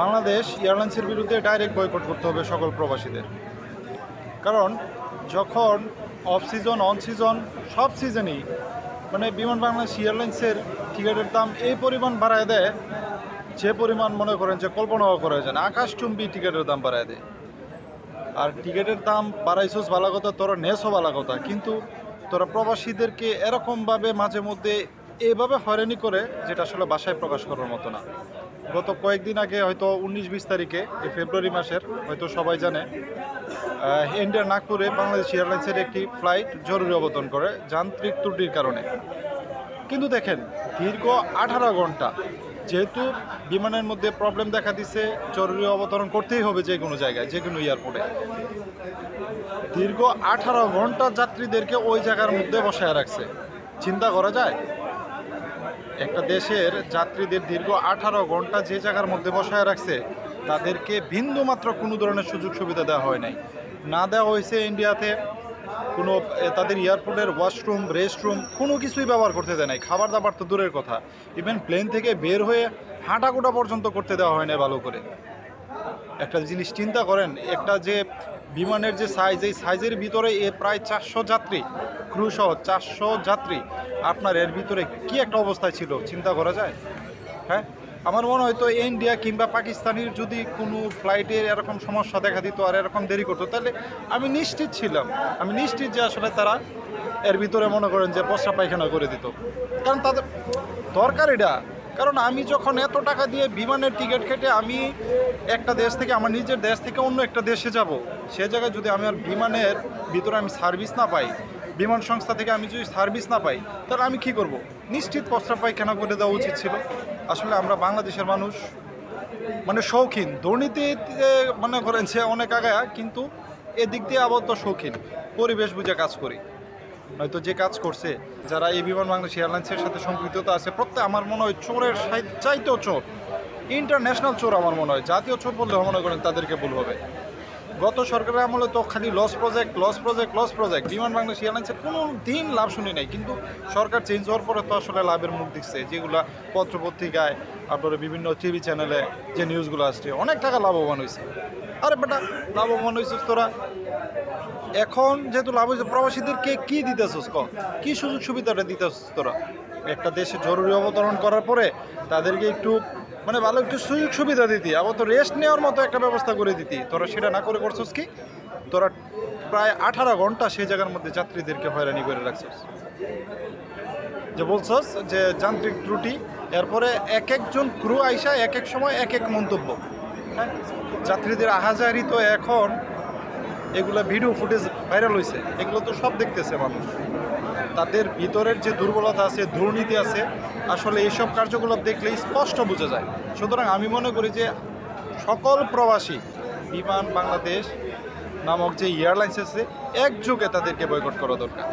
বাংলাদেশ এয়ারলাইন্সের বিরুদ্ধে direct boycott করতে হবে সকল প্রবাসীদের। কারণ যখন অফ সিজন অন সিজন সব সিজনেই বিমান বাংলাদেশ এয়ারলাইন্সের টিকিটের দাম এই পরিমাণ বাড়ায় দেয়, যে পরিমাণ মনে করেন যে কল্পনাও করা যায় না, আকাশচুম্বী টিকিটের দাম বাড়ায় দেয়। আর টিকিটের দাম বাড়াইছোস ভালো কথা, তোরা নেসও ভালো কথা, কিন্তু তোরা প্রবাসীদেরকে এরকমভাবে মাঝে মধ্যে এইভাবে হয়রানি করে, যেটা আসলে বাসায় প্রকাশ করার মতো না। গত কয়েকদিন আগে, হয়তো 19-20 তারিখে এই ফেব্রুয়ারি মাসের, হয়তো সবাই জানে, ইন্ডিয়ার নাগপুরে বাংলাদেশ এয়ারলাইন্সের একটি ফ্লাইট জরুরি অবতরণ করে যান্ত্রিক ত্রুটির কারণে। কিন্তু দেখেন, দীর্ঘ 18 ঘন্টা, যেহেতু বিমানের মধ্যে প্রবলেম দেখা দিছে, জরুরি অবতরণ করতেই হবে যে কোনো জায়গায়, যে কোনো এয়ারপোর্টে। দীর্ঘ 18 ঘন্টা যাত্রীদেরকে ওই জায়গার মধ্যে বসায় রাখছে। চিন্তা করা যায়? একটা দেশের যাত্রীদের দীর্ঘ 18 ঘন্টা যে জায়গার মধ্যে বসায় রাখছে, তাদেরকে বিন্দুমাত্র কোনো ধরনের সুযোগ সুবিধা দেওয়া হয় নাই। না দেওয়া হয়েছে ইন্ডিয়াতে কোনো, তাদের এয়ারপোর্টের ওয়াশরুম, রেস্টরুম কোনো কিছুই ব্যবহার করতে দেয় নাই। খাবার দাবার তো দূরের কথা, ইভেন প্লেন থেকে বের হয়ে হাঁটাকুটা পর্যন্ত করতে দেওয়া হয় না ভালো করে। একটা জিনিস চিন্তা করেন, একটা যে বিমানের যে সাইজ, এই সাইজের ভিতরে প্রায় 400 যাত্রী, ক্রু সহ 400 যাত্রী, আপনার এর ভিতরে কি একটা অবস্থায় ছিল চিন্তা করা যায়? হ্যাঁ, আমার মনে হয় তো ইন্ডিয়া কিংবা পাকিস্তানের যদি কোনো ফ্লাইটের এরকম সমস্যা দেখা দিত আর এরকম দেরি করতো, তাহলে আমি নিশ্চিত যে আসলে তারা এর ভিতরে মনে করেন যে প্রস্রাব পায়খানা করে দিত। কারণ তাদের দরকার এটা। কারণ আমি যখন এত টাকা দিয়ে বিমানের টিকিট কেটে আমি একটা দেশ থেকে, আমার নিজের দেশ থেকে অন্য একটা দেশে যাব, সে জায়গায় যদি আমি আর বিমানের ভিতরে আমি সার্ভিস না পাই, বিমান সংস্থা থেকে আমি যদি সার্ভিস না পাই, তাহলে আমি কি করব? নিশ্চিত প্রস্রাব পায়খানা করে দেওয়া উচিত ছিল। আসলে আমরা বাংলাদেশের মানুষ শৌখিন, দুর্নীতিতে মনে করেন যে অনেক আগায়া, কিন্তু এদিক দিয়ে আবার তো শৌখিন, পরিবেশ বুঝে কাজ করি। নয়তো যে কাজ করছে, যারা এই বিমান বাংলাদেশ এয়ারলাইন্সের সাথে সম্পৃক্ততা আছে, প্রত্যেক আমার মনে হয় চোরের চাইতেও চোর, ইন্টারন্যাশনাল চোর। আমার মনে হয় জাতীয় চোর বললে মনে করেন তাদেরকে ভুল হবে। গত সরকারের আমলে তো খালি লস প্রজেক্ট, বিমান বাংলাদেশ এয়ারলাইন্সের কোনো দিন লাভ শুনি নাই। কিন্তু সরকার চেঞ্জ হওয়ার পরে তো আসলে লাভের মুখ দিচ্ছে, যেগুলা পত্রপত্রিকায়, আপনার বিভিন্ন টিভি চ্যানেলে যে নিউজগুলো আসছে, অনেক টাকা লাভবান হয়েছে। আরে বেটা, লাভবান হয়েছিস তোরা, এখন যেহেতু লাভ হয়েছে, প্রবাসীদেরকে কি দিতেছিস? কি সুযোগ সুবিধাটা দিতেছিস তোরা? একটা দেশে জরুরি অবতরণ করার পরে তাদেরকে একটু ভালো একটু সুযোগ সুবিধা দিতি, আবার তো রেস্ট নেওয়ার মতো একটা ব্যবস্থা করে দিতি। তোরা সেটা না করে করছিস কি? তোরা প্রায় 18 ঘন্টা সেই জায়গার মধ্যে যাত্রীদেরকে হয়রানি করে রাখছিস। যে বলছস যে যান্ত্রিক ত্রুটি, এরপরে এক একজন ক্রু আইসা এক এক সময় এক এক মন্তব্য। হ্যাঁ, যাত্রীদের আহাজারি তো এখন এগুলো ভিডিও ফুটেজ ভাইরাল হয়েছে, এগুলো তো সব দেখতেছে মানুষ। তাদের ভিতরের যে দুর্বলতা আছে, দুর্নীতি আছে, আসলে এইসব কার্যকলাপ দেখলে স্পষ্ট বোঝা যায়। সুতরাং আমি মনে করি যে সকল প্রবাসী বিমান বাংলাদেশ নামক যে এয়ারলাইন্স আছে, একযোগে তাদেরকে বয়কট করা দরকার।